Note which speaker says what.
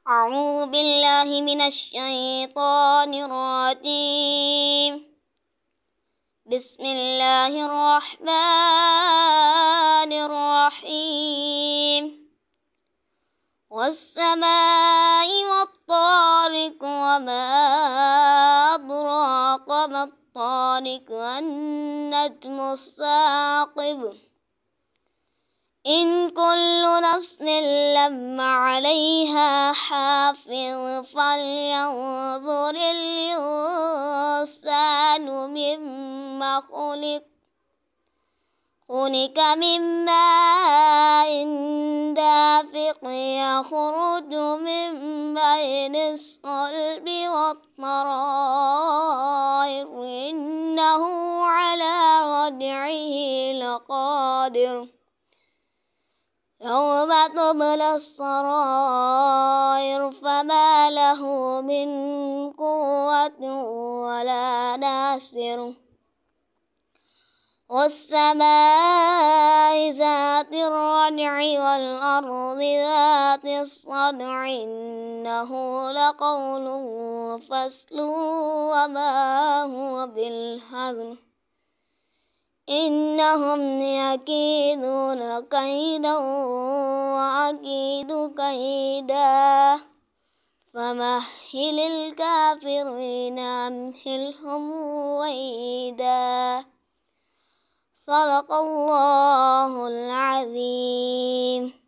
Speaker 1: أعوذ بالله من الشيطان الرجيم. بسم الله الرحمن الرحيم. والسماء والطارق وما أدراك ما الطارق النجم الثاقب إن كل نفس لما عليها حافظ فلينظر الإنسان مما خلق من ماء دافق يخرج من بين الصلب والترائب إنه على رجعه لقادر يوم تبلى السرائر فما له من قوة ولا ناصر والسماء ذات الرجع والأرض ذات الصدع إنه لقول فصل وما هو بالهزل إنهم يكيدون كيدا وأكيد كيدا فمهل الكافرين أمهلهم رويدا صدق الله العظيم.